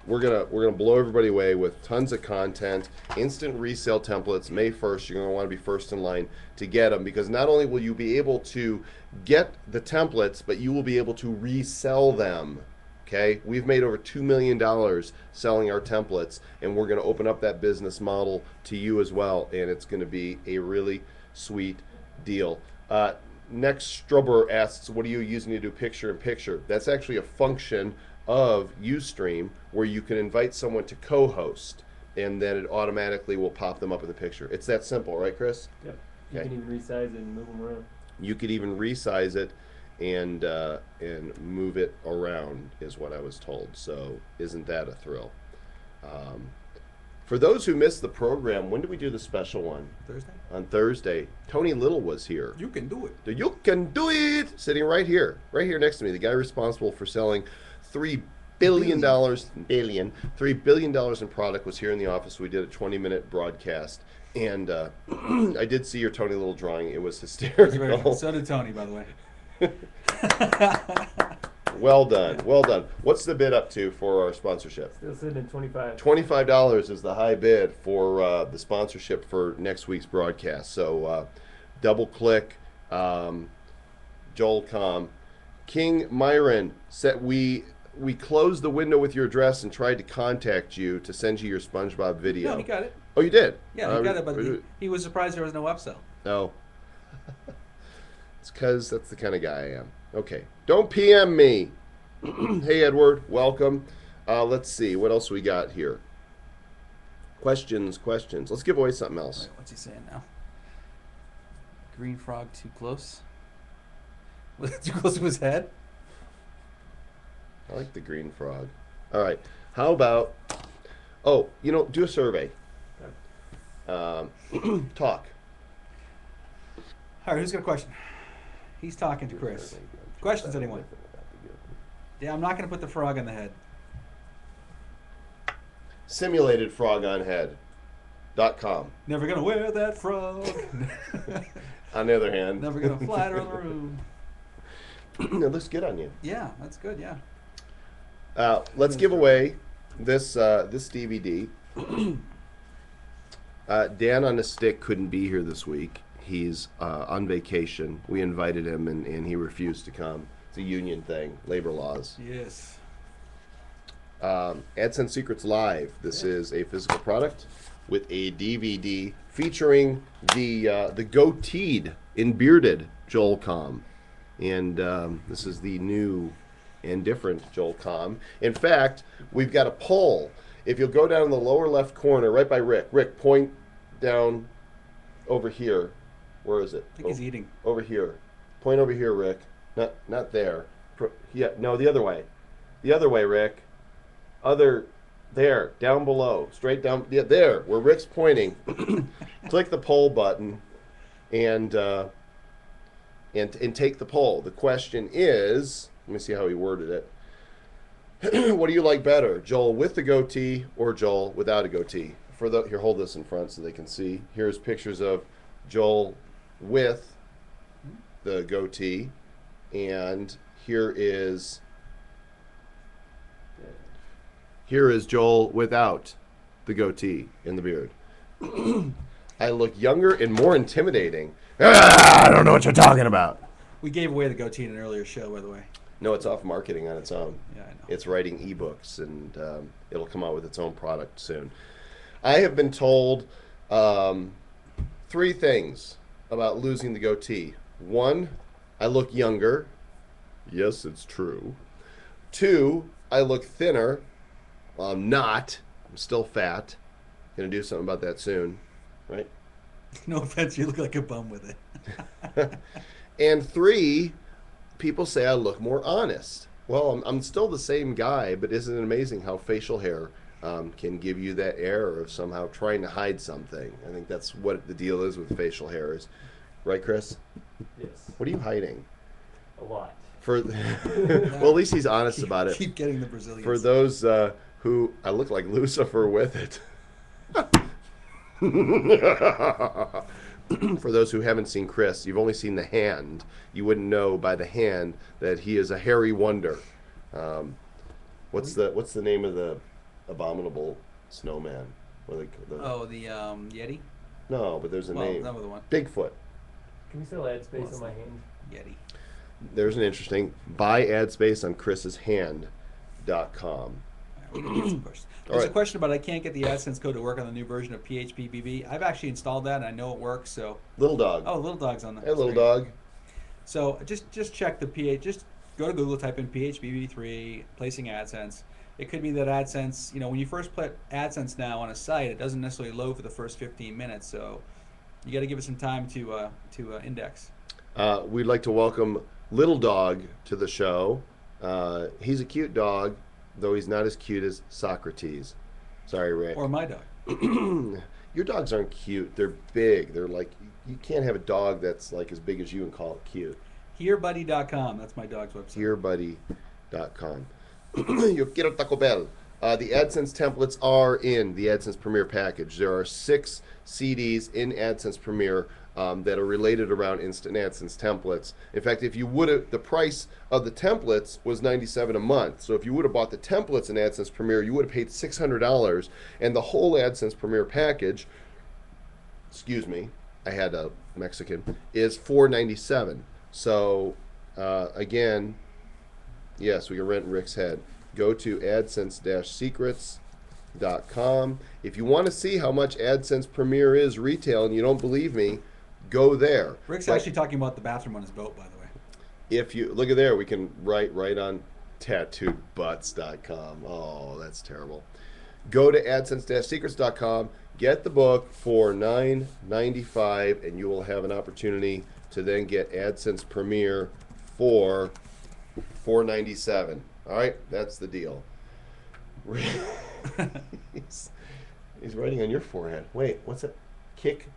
We're gonna blow everybody away with tons of content, instant resale templates. May 1st, you're gonna want to be first in line to get them because not only will you be able to get the templates, but you will be able to resell them. Okay, we've made over $2 million selling our templates, and we're going to open up that business model to you as well, and it's going to be a really sweet deal. Next, Strober asks, what are you using to do picture-in-picture? That's actually a function of Ustream where you can invite someone to co-host, and then it automatically will pop them up in the picture. It's that simple, right, Chris? Yep. You Okay. can even resize it and move them around. You could even resize it and move it around is what I was told. So isn't that a thrill? For those who missed the program, when did we do the special one? Thursday? On Thursday. Tony Little was here. You can do it. You can do it! Sitting right here next to me. The guy responsible for selling $3 billion in product was here in the office. We did a 20-minute broadcast. And I did see your Tony Little drawing. It was hysterical. So did Tony, by the way. Well done. Well done. What's the bid up to for our sponsorship? Still sitting at 25. $25 is the high bid for the sponsorship for next week's broadcast. So double click Joel Comm. King Myron said we closed the window with your address and tried to contact you to send you your SpongeBob video. No, he got it. Oh, you did? Yeah, he got it, but he was surprised there was no upsell. No. It's because that's the kind of guy I am. Okay. Don't PM me. Hey, Edward. Welcome. Let's see. What else we got here? Questions. Let's give away something else. Wait, what's he saying now? Green frog too close? Was it too close to his head? I like the green frog. All right. How about, do a survey. Talk. All right, who's got a question? He's talking to Chris. Questions, anyone? Yeah, I'm not going to put the frog on the head. Simulated frog on head.com. Never going to wear that frog. On the other hand. Never going to fly around the room. It looks good on you. Yeah, that's good, yeah. Let's give away this DVD. Dan on the stick couldn't be here this week. He's on vacation. We invited him, and he refused to come. It's a union thing, labor laws. Yes. AdSense Secrets Live. This is a physical product with a DVD featuring the goateed and bearded Joel Comm. And this is the new and different Joel Comm. In fact, we've got a poll. If you'll go down in the lower left corner, right by Rick. Rick, point down over here. Where is it? I think he's eating. Over here. Point over here, Rick. Not there. No, the other way. The other way, Rick. There, down below, straight down. Yeah, there, where Rick's pointing. Click the poll button, and take the poll. The question is, let me see how he worded it. What do you like better, Joel with the goatee or Joel without a goatee? Here, hold this in front so they can see. Here's pictures of Joel with the goatee, and here is Joel without the goatee and the beard. I look younger and more intimidating. I don't know what you're talking about. We gave away the goatee in an earlier show, by the way. No, it's off marketing on its own. Yeah, I know. It's writing ebooks, and it'll come out with its own product soon. I have been told 3 things about losing the goatee. 1, I look younger. Yes, it's true. 2, I look thinner. Well, I'm not. I'm still fat. Gonna do something about that soon, right? No offense, you look like a bum with it. And 3, people say I look more honest. Well, I'm still the same guy, but isn't it amazing how facial hair can give you that air of somehow trying to hide something? I think that's what the deal is with facial hair. Is right, Chris? Yes. What are you hiding? A lot. Well, at least he's honest about it. Keep getting the Brazilians. For those who I look like Lucifer with it. For those who haven't seen Chris, you've only seen the hand. You wouldn't know by the hand that he is a hairy wonder. What's the name of the abominable snowman? The Yeti? No, but there's a name. That was the one. Bigfoot. Can we still add space on my hand? Yeti. There's an interesting buy ad space on chrisishand.com. We can get some questions. There's a question about I can't get the AdSense code to work on the new version of PHP-BB. I've actually installed that and I know it works. So Little Dog. oh, Little Dog's on the Hey, Little screen. Dog. So just check the just go to Google, type in PHP-BB3 placing AdSense. It could be that AdSense, when you first put AdSense now on a site, it doesn't necessarily load for the first 15 minutes. So you got to give it some time to index. We'd like to welcome Little Dog to the show. He's a cute dog, though he's not as cute as Socrates. Sorry, Rick. Or my dog. Your dogs aren't cute. They're big. They're like, you can't have a dog that's like as big as you and call it cute. HereBuddy.com. That's my dog's website. HereBuddy.com. Yo quiero Taco Bell. The AdSense templates are in the AdSense Premier package. There are 6 CDs in AdSense Premier that are related around Instant AdSense templates. In fact, if you would have, the price of the templates was $97 a month. So if you would have bought the templates in AdSense Premier, you would have paid $600, and the whole AdSense Premier package, excuse me, I had a Mexican, is $497. So again, yes, we can rent Rick's head. Go to AdSense-secrets.com. If you want to see how much AdSense Premier is retail and you don't believe me, go there. Rick's actually talking about the bathroom on his boat, by the way. If you look at there, we can write right on tattooedbutts.com. Oh, that's terrible. go to AdSense-Secrets.com, get the book for $9.95, and you will have an opportunity to then get AdSense Premier for $4.97. All right, that's the deal. He's writing on your forehead. Wait, what's it? Kick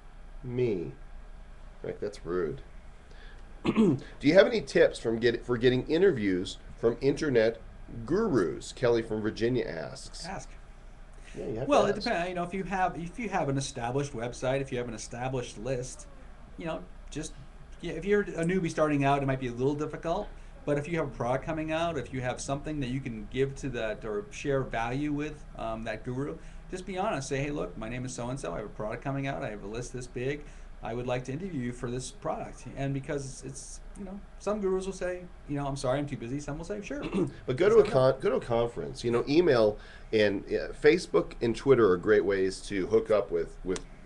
me. Right, that's rude. Do you have any tips for getting interviews from internet gurus? Kelly from Virginia asks. Ask. Yeah, you have Well, to it ask. depends. You know, if you have an established website, if you have an established list, you know, just if you're a newbie starting out, it might be a little difficult. But if you have a product coming out, if you have something that you can give to that or share value with that guru, just be honest. Say, hey, look, my name is so and so. I have a product coming out. I have a list this big. I would like to interview you for this product. And because it's you know, some gurus will say, you know, I'm sorry, I'm too busy. Some will say, sure. But go to a conference. You know, email and Facebook and Twitter are great ways to hook up with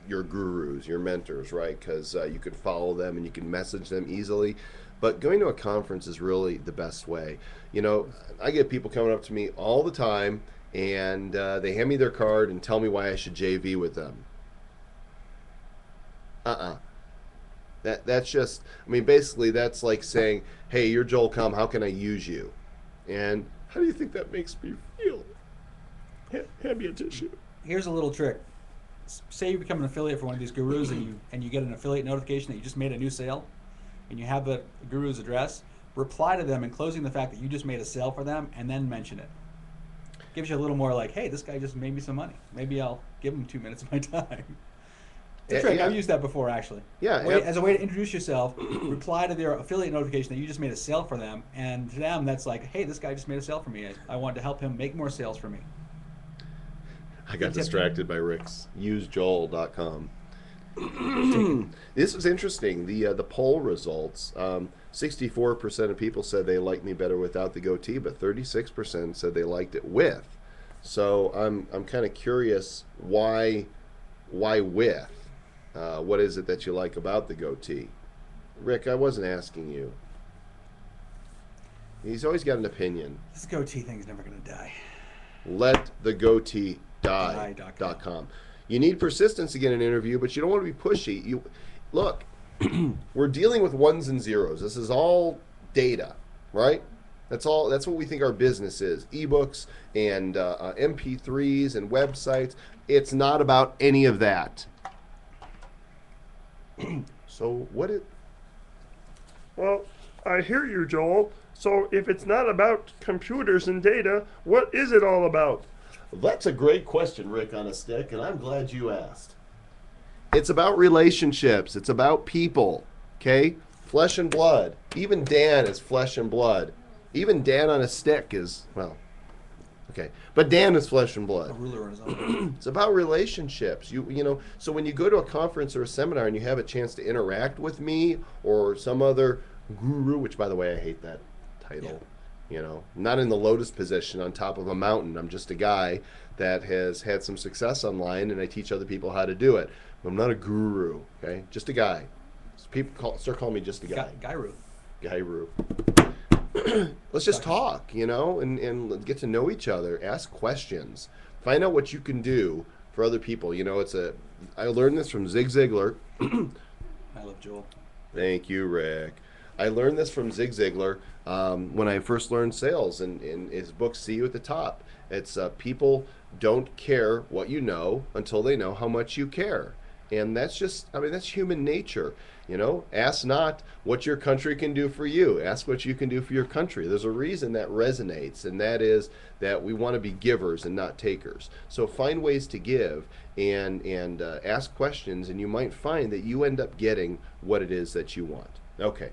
your gurus, your mentors, right? Because you can follow them and you can message them easily. But going to a conference is really the best way. You know, I get people coming up to me all the time, and they hand me their card and tell me why I should JV with them. That's just, I mean, basically that's like saying, hey, you're Joel Comm, how can I use you? And how do you think that makes me feel? Hand me a tissue. Here's a little trick. Say you become an affiliate for one of these gurus and you get an affiliate notification that you just made a new sale and you have the guru's address, reply to them enclosing the fact that you just made a sale for them and then mention it. Gives you a little more like, hey, this guy just made me some money. Maybe I'll give him 2 minutes of my time. It's a trick. Yeah. I've used that before, actually. Yeah. As a way to introduce yourself, reply to their affiliate notification that you just made a sale for them, and to them, that's like, hey, this guy just made a sale for me. I wanted to help him make more sales for me. I got distracted by Rick's usejoel.com. This was interesting. The poll results. 64% of people said they liked me better without the goatee, but 36% said they liked it with. So I'm kind of curious why with? What is it that you like about the goatee? Rick, I wasn't asking you. He's always got an opinion. This goatee thing's never going to die. Let the goatee die.com. You need persistence to get an interview, but you don't want to be pushy. You look, we're dealing with ones and zeros. This is all data, right? That's all. That's what we think our business is. Ebooks and MP3s and websites. It's not about any of that. So what it? Well, I hear you, Joel. So if it's not about computers and data, what is it all about? That's a great question, Rick on a stick, and I'm glad you asked. It's about relationships. It's about people, okay? Flesh and blood. Even Dan is flesh and blood. Even Dan on a stick is, well, okay. But Dan is flesh and blood. A ruler on his own. It's about relationships. You know, so when you go to a conference or a seminar and you have a chance to interact with me or some other guru, which, by the way, I hate that title. Yeah. You know, I'm not in the lotus position on top of a mountain. I'm just a guy that has had some success online, and I teach other people how to do it. I'm not a guru, okay? Just a guy. So people start calling me just a guy. Guyru. Guyru. Let's just talk, you know, and get to know each other. Ask questions. Find out what you can do for other people. You know, I learned this from Zig Ziglar. I love Joel. Thank you, Rick. I learned this from Zig Ziglar when I first learned sales, and in his book, See You at the Top. It's people don't care what you know until they know how much you care. And that's just, I mean, that's human nature. You know, ask not what your country can do for you. Ask what you can do for your country. There's a reason that resonates, and that is that we want to be givers and not takers. So find ways to give and ask questions, and you might find that you end up getting what it is that you want. Okay,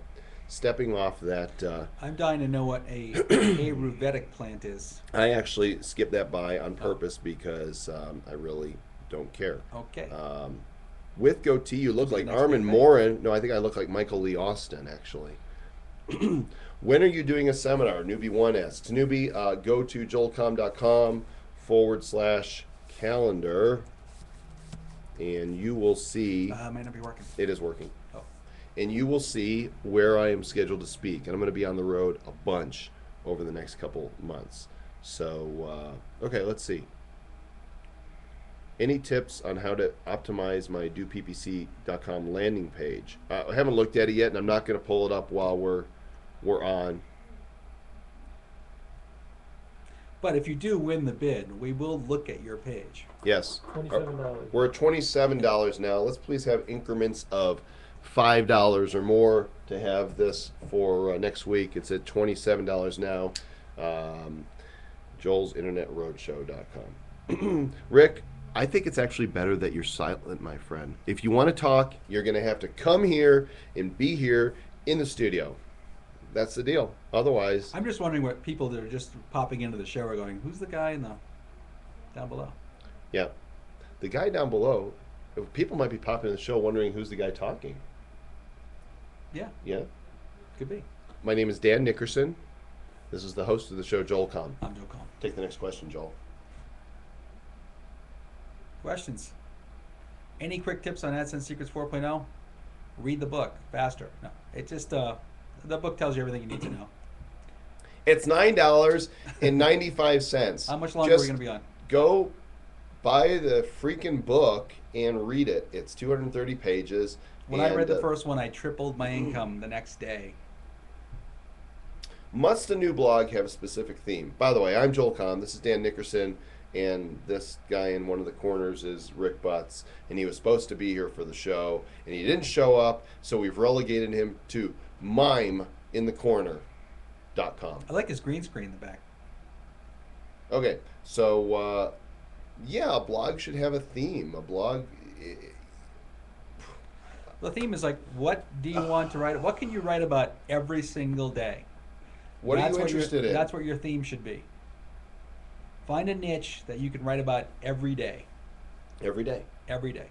stepping off that. I'm dying to know what a Ayurvedic plant is. I actually skipped that by on purpose because I really don't care. Okay. With goatee, you look like next Armin big thing. Morin. No, I think I look like Michael Lee Austin, actually. When are you doing a seminar? Newbie1 asks. Newbie, go to joelcomm.com/calendar, and you will see. Might not be working. It is working. Oh. And you will see where I am scheduled to speak. And I'm going to be on the road a bunch over the next couple months. So, okay, let's see. Any tips on how to optimize my doppc.com landing page? I haven't looked at it yet, and I'm not going to pull it up while we're on. But if you do win the bid, we will look at your page. Yes. $27. We're at $27 now. Let's please have increments of $5 or more to have this for next week. It's at $27 now. Joel'sInternetRoadshow.com. Rick, I think it's actually better that you're silent, my friend. If you want to talk, you're going to have to come here and be here in the studio. That's the deal. Otherwise, I'm just wondering what people that are just popping into the show are going, who's the guy in the down below? yeah, the guy down below, people might be popping in the show wondering who's the guy talking. Yeah, Yeah. could be. My name is Dan Nickerson. This is the host of the show, Joel Comm. I'm Joe Comm. Take the next question, Joel. Questions? Any quick tips on AdSense Secrets 4.0? Read the book faster. No, it just the book tells you everything you need to know. It's $9.95. How much longer are we Just going to be on? go buy the freaking book and read it. It's 230 pages. When I read the and, first one, I tripled my income the next day. Must a new blog have a specific theme? By the way, I'm Joel Comm. This is Dan Nickerson, and this guy in one of the corners is Rick Butts, and he was supposed to be here for the show, and he didn't show up, so we've relegated him to mimeinthecorner.com. I like his green screen in the back. Okay, so yeah, a blog should have a theme. A blog. The theme is like, what do you want to write? What can you write about every single day? What are you your- interested in? That's what your theme should be. Find a niche that you can write about every day. Every day. Every day.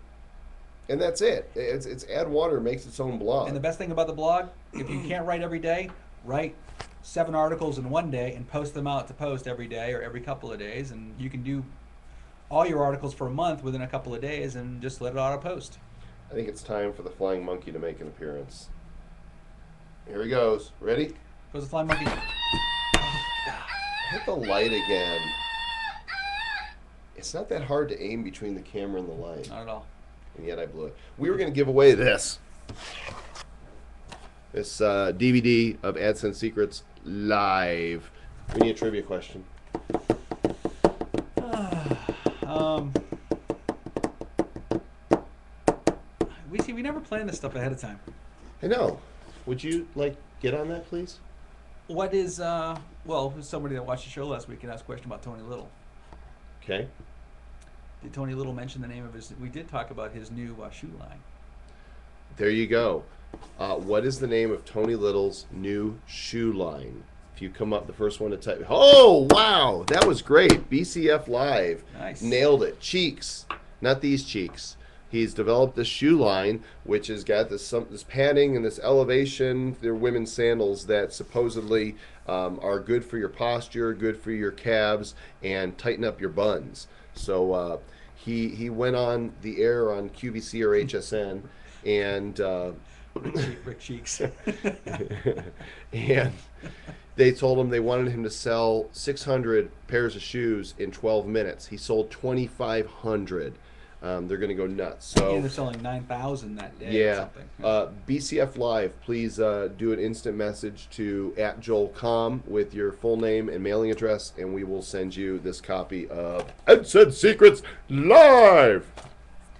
And that's it. It's Add Water makes its own blog. And the best thing about the blog, if you can't write every day, write 7 articles in one day and post them out to post every day or every couple of days, and you can do all your articles for a month within a couple of days and just let it auto post. I think it's time for the flying monkey to make an appearance. Here he goes. Ready? Goes the flying monkey. Hit the light again. It's not that hard to aim between the camera and the light. Not at all. And yet I blew it. We were going to give away this. This DVD of AdSense Secrets live. We need a trivia question. We never plan this stuff ahead of time. I know. Would you get on that, please? What is well, somebody that watched the show last week and asked a question about Tony Little. Okay. Did Tony Little mention the name of his? We did talk about his new shoe line. There you go. What is the name of Tony Little's new shoe line? If you come up, the first one to type. Oh, wow. That was great. BCF Live. Nice. Nailed it. Cheeks. Not these cheeks. He's developed this shoe line, which has got this padding and this elevation. They're women's sandals that supposedly are good for your posture, good for your calves, and tighten up your buns. So he went on the air on QVC or HSN, and Rick Cheeks. and they told him they wanted him to sell 600 pairs of shoes in 12 minutes. He sold 2,500. They're going to go nuts. So They're selling 9,000 that day or yeah, something. BCF Live, please do an instant message to @JoelComm with your full name and mailing address, and we will send you this copy of AdSense Secrets Live.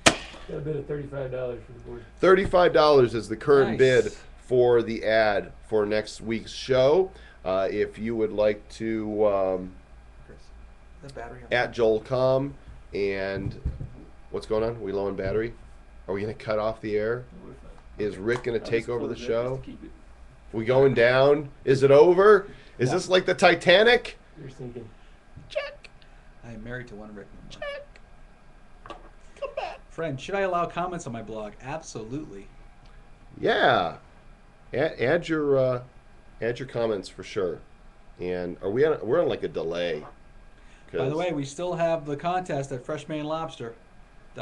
Got a bid of $35 for the board. $35 is the current Nice. bid for the ad for next week's show. If you would like to Chris, the battery. @JoelComm, and what's going on? Are we low on battery? Are we going to cut off the air? Is Rick going to take over the show? We going down? Is it over? Is this like the Titanic? You're thinking. Check. I am married to one Rick. Check. Come back. Friend, should I allow comments on my blog? Absolutely. Yeah. Add your comments for sure. And we're on like a delay. By the way, we still have the contest at freshmanlobster.com.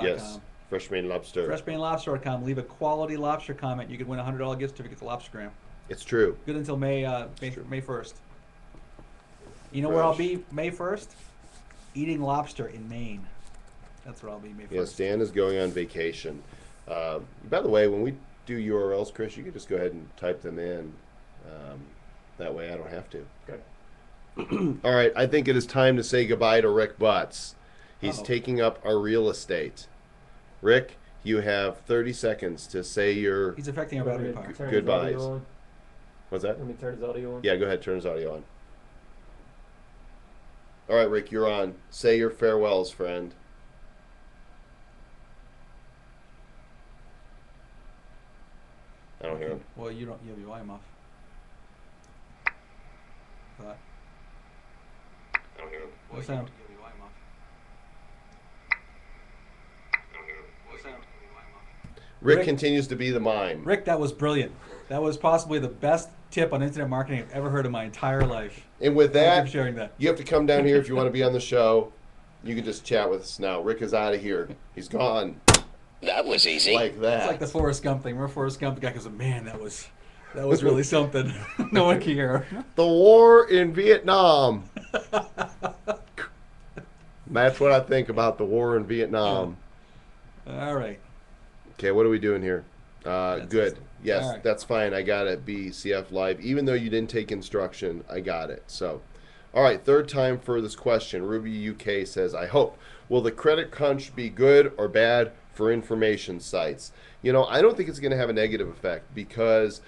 Yes. Freshman Lobster. Freshmanlobster.com. Leave a quality lobster comment. You could win a $100 gift certificate to Lobstergram. It's true. Good until May 1st. You know where I'll be May 1st? Eating lobster in Maine. That's where I'll be May 1st. Yes, Dan is going on vacation. By the way, when we do URLs, Chris, you can just go ahead and type them in. That way I don't have to. Okay. All right, I think it is time to say goodbye to Rick Butts. He's Uh-oh. taking up our real estate. Rick, you have 30 seconds to say your... He's affecting our battery power. Turn his Goodbyes. audio on. What's that? Let me turn his audio on. Yeah, go ahead, turn his audio on. All right, Rick, you're on. Say your farewells, friend. I don't hear him. Well, you have your volume off. But I don't hear him. no sound. Rick Rick- continues to be the mime. Rick, that was brilliant. That was possibly the best tip on internet marketing I've ever heard in my entire life. And with Thank you that, for sharing that. you have to come down here if you want to be on the show. You can just chat with us now. Rick is out of here. He's gone. That was easy. Like that. It's like the Forrest Gump thing. Remember Forrest Gump? The guy goes, "Man, that was really something." No one can hear. The war in Vietnam. That's what I think about the war in Vietnam. All right. Okay, what are we doing here? That's Good. excellent. Yes, All right. that's fine. I got it. BCF Live. Even though you didn't take instruction, I got it. So, all right, third time for this question. Ruby UK says, I hope. Will the credit crunch be good or bad for information sites? You know, I don't think it's going to have a negative effect because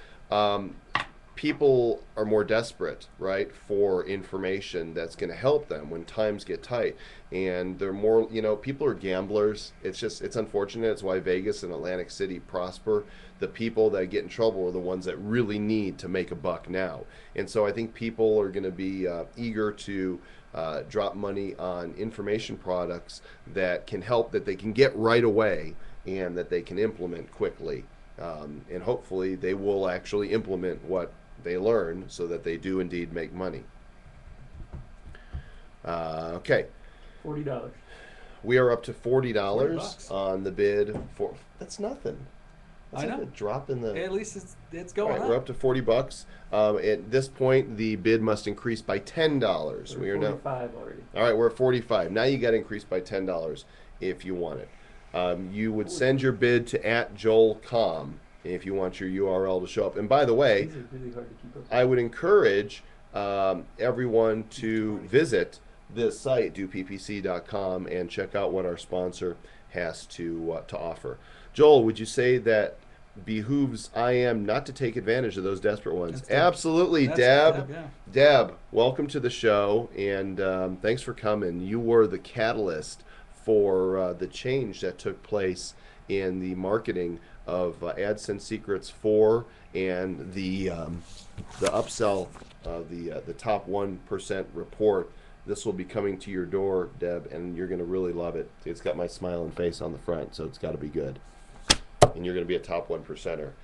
people are more desperate, right, for information that's going to help them when times get tight. And they're more, you know, people are gamblers. It's unfortunate. It's why Vegas and Atlantic City prosper. The people that get in trouble are the ones that really need to make a buck now. And so I think people are going to be eager to drop money on information products that can help, that they can get right away and that they can implement quickly. And hopefully they will actually implement what they learn so that they do indeed make money. Okay. $40. We are up to $40 $40 on the bid for. That's nothing. That's I like know. a drop in the. At least it's All going right, we're up to $40. At this point, the bid must increase by $10. We are now. 45 already. All right, we're at 45. Now you got to increase by $10 if you want it. You would send your bid to @JoelComm if you want your URL to show up. And by the way, These are really hard to keep up. I would encourage everyone to visit this site, doppc.com, and check out what our sponsor has to offer. Joel, would you say that behooves IM not to take advantage of those desperate ones? That's Deb. Absolutely, That's Deb. Deb, yeah. Deb, welcome to the show, and thanks for coming. You were the catalyst for the change that took place in the marketing of AdSense Secrets 4 and the upsell, the top 1% report. This will be coming to your door, Deb, and you're going to really love it. It's got my smiling face on the front, so it's got to be good. And you're going to be a top 1%er.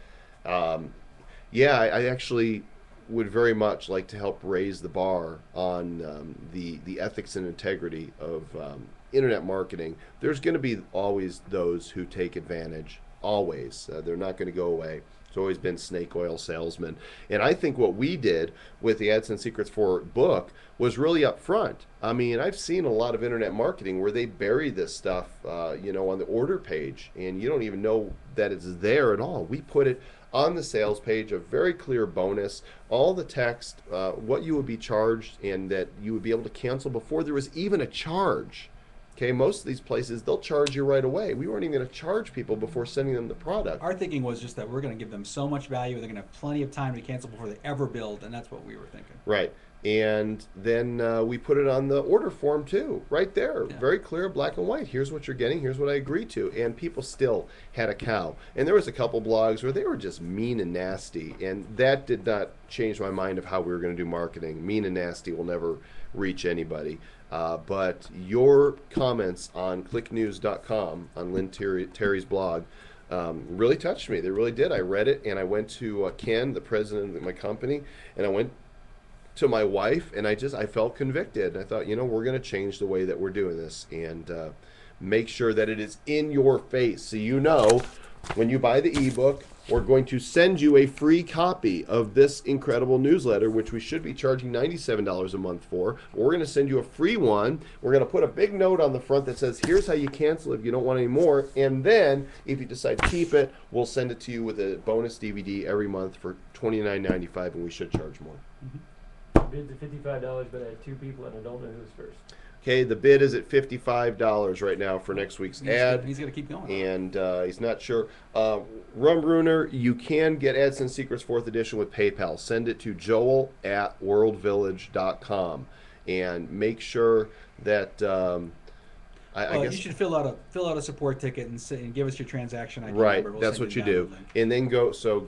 Yeah, I actually would very much like to help raise the bar on the ethics and integrity of internet marketing. There's going to be always those who take advantage, always. They're not going to go away. It's always been snake oil salesmen. And I think what we did with the AdSense Secrets 4 book was really upfront. I mean, I've seen a lot of internet marketing where they bury this stuff, you know, on the order page, and you don't even know that it's there at all. We put it on the sales page, a very clear bonus, all the text, what you would be charged, and that you would be able to cancel before there was even a charge. Okay, most of these places, they'll charge you right away. We weren't even going to charge people before sending them the product. Our thinking was just that we're going to give them so much value, they're going to have plenty of time to cancel before they ever build, and that's what we were thinking. Right. And then we put it on the order form too, right there. Yeah. Very clear, black and white. Here's what you're getting. Here's what I agreed to. And people still had a cow. And there was a couple blogs where they were just mean and nasty. And that did not change my mind of how we were going to do marketing. Mean and nasty will never reach anybody. But your comments on clicknews.com, on Lynn Terry's blog, really touched me. They really did. I read it, and I went to Ken, the president of my company, and I went to my wife, and I felt convicted. I thought, you know, we're going to change the way that we're doing this and make sure that it is in your face so you know when you buy the ebook, we're going to send you a free copy of this incredible newsletter, which we should be charging $97 a month for. We're going to send you a free one. We're going to put a big note on the front that says, here's how you cancel if you don't want any more. And then, if you decide to keep it, we'll send it to you with a bonus DVD every month for $29.95, and we should charge more. Bids at $55, but I had 2 people and I don't know who's first. Okay, the bid is at $55 right now for next week's ad. He's going to keep going. And he's not sure. Rumbruner, you can get AdSense Secrets 4th edition with PayPal. Send it to joel@worldvillage.com. And make sure that I guess you should fill out a support ticket and give us your transaction ID right. number. We'll That's send what you the do. download link. And then go to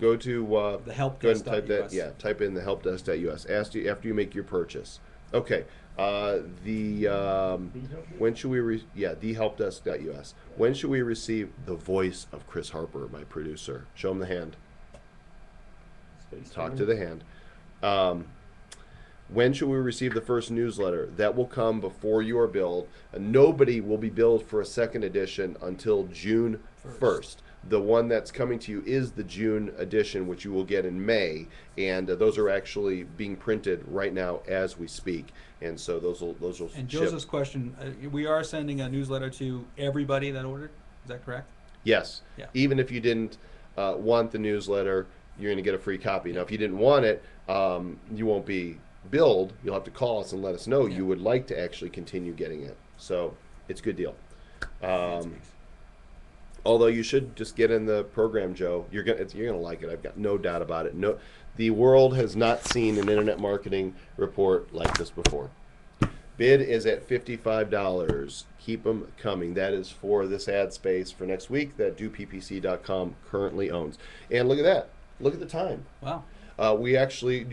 The help go ahead and desk type that. US. Yeah, type in the helpdesk.us. Ask you after you make your purchase. Okay. When should we thehelpdesk.us. When should we receive the voice of Chris Harper, my producer? Show him the hand. Talk to the hand. When should we receive the first newsletter? That will come before you are billed. Nobody will be billed for a second edition until June 1st. The one that's coming to you is the June edition, which you will get in May, and those are actually being printed right now as we speak. And so those will And ship. Joseph's question: we are sending a newsletter to everybody that ordered. Is that correct? Yes. Yeah. Even if you didn't want the newsletter, you're going to get a free copy. Now, if you didn't want it, you won't be billed. You'll have to call us and let us know you would like to actually continue getting it. So it's a good deal. Although you should just get in the program, Joe. You're gonna like it. I've got no doubt about it. No, the world has not seen an internet marketing report like this before. Bid is at $55. Keep them coming. That is for this ad space for next week that doppc.com currently owns. And look at that. Look at the time. Wow. We actually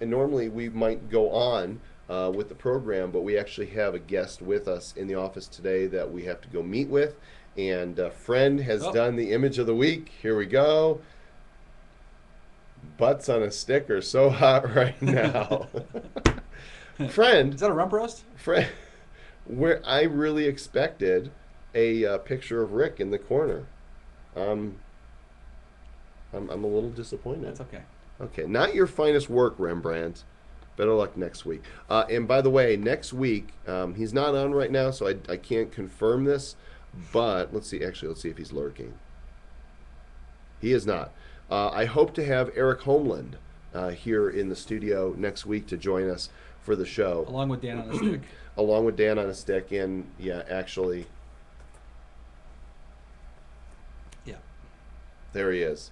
normally we might go on with the program, but we actually have a guest with us in the office today that we have to go meet with. And a friend has done the image of the week. Here we go. Butts on a stick are so hot right now. Friend. Is that a rump roast? Friend, where I really expected a picture of Rick in the corner. I'm a little disappointed. That's okay. Okay, not your finest work, Rembrandt. Better luck next week. And by the way, next week, he's not on right now, so I can't confirm this. But let's see if he's lurking. He is not. I hope to have Eric Homeland here in the studio next week to join us for the show. Along with Dan on a stick. Along with Dan on a stick, and actually. Yeah. There he is.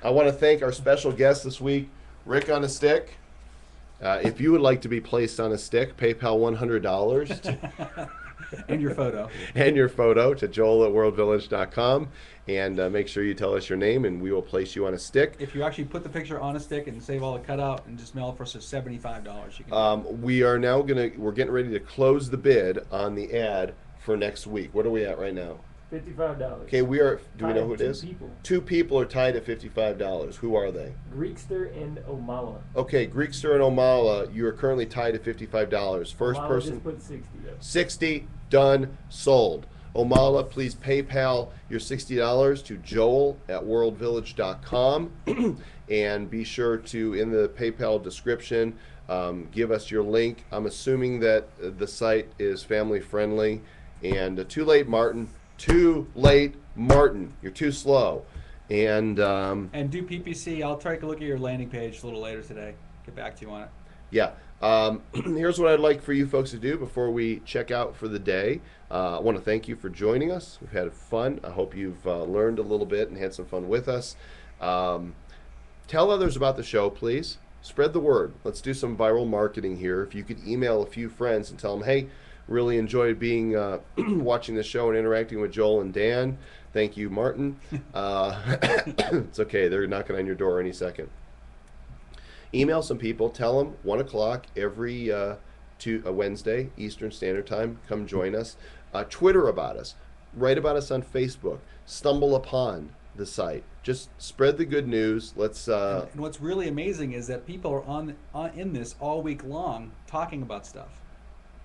I want to thank our special guest this week, Rick on a stick. If you would like to be placed on a stick, PayPal $100. And your photo. And your photo to joel@worldvillage.com. And make sure you tell us your name, and we will place you on a stick. If you actually put the picture on a stick and save all the cutout and just mail it for us at $75, you can. We are now we're getting ready to close the bid on the ad for next week. What are we at right now? $55. Okay, do we know who it is? 2 people. 2 people are tied at $55. Who are they? Greekster and Omala. Okay, Greekster and Omala, you are currently tied at $55. First Omala person. just put 60 up. 60, done, sold. Omala, please PayPal your $60 to joel@worldvillage.com. And be sure to, in the PayPal description, give us your link. I'm assuming that the site is family friendly. And too late, Martin. Too late, Martin. You're too slow. And do PPC. I'll try to look at your landing page a little later today. Get back to you on it. yeah. Here's what I'd like for you folks to do before we check out for the day. I want to thank you for joining us. We've had fun. I hope you've learned a little bit and had some fun with us. Tell others about the show, please. Spread the word. Let's do some viral marketing here. If you could email a few friends and tell them, hey, really enjoyed being watching the show and interacting with Joel and Dan. Thank you, Martin. It's okay. They're knocking on your door any second. Email some people. Tell them 1 o'clock every Wednesday, Eastern Standard Time. Come join us. Twitter about us. Write about us on Facebook. Stumble upon the site. Just spread the good news. Let's. And what's really amazing is that people are in this all week long talking about stuff.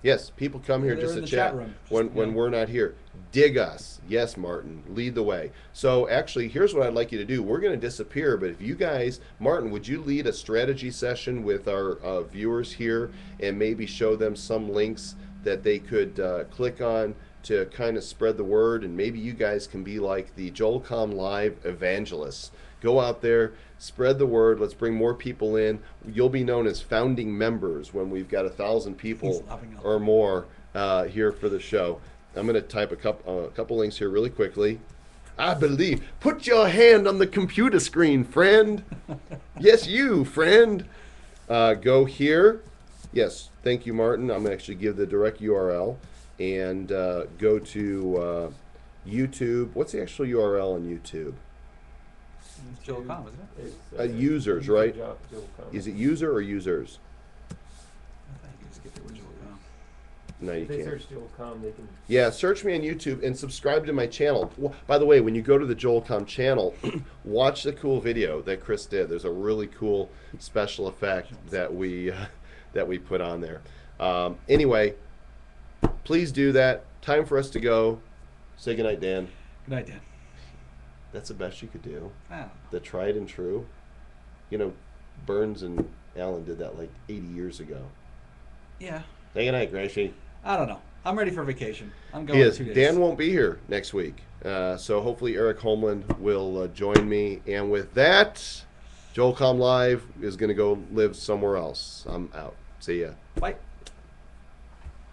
Yes, people come here They're just in to the chat chat room. when Yeah. we're not here. Dig us. Yes, Martin, lead the way. So actually, here's what I'd like you to do. We're going to disappear, but if you guys, Martin, would you lead a strategy session with our viewers here and maybe show them some links that they could click on to kind of spread the word, and maybe you guys can be like the Comm Live evangelists. Go out there, spread the word. Let's bring more people in. You'll be known as founding members when we've got 1,000 people He's loving it. or more here for the show. I'm going to type a couple links here really quickly. I believe. Put your hand on the computer screen, friend. Yes, you, friend. Go here. Yes, thank you, Martin. I'm going to actually give the direct URL and go to YouTube. What's the actual URL on YouTube? It's Joel Comm, isn't it? It's, Users, right? Joel Comm. Is it user or users? I thought you could just get the original Comm. No, you If they can't. search Joel Comm, they can. Yeah, search me on YouTube and subscribe to my channel. By the way, when you go to the Comm channel, watch the cool video that Chris did. There's a really cool special effect that we put on there. Anyway, please do that. Time for us to go. Say goodnight, Dan. Good night, Dan. That's the best you could do. Ah, The tried and true. You know, Burns and Allen did that like 80 years ago. yeah. Say goodnight, Gracie. I don't know. I'm ready for vacation. I'm going He in is. 2 days. Dan won't be here next week. So hopefully Eric Homeland will join me. And with that, Comm Live is going to go live somewhere else. I'm out. See ya. Bye.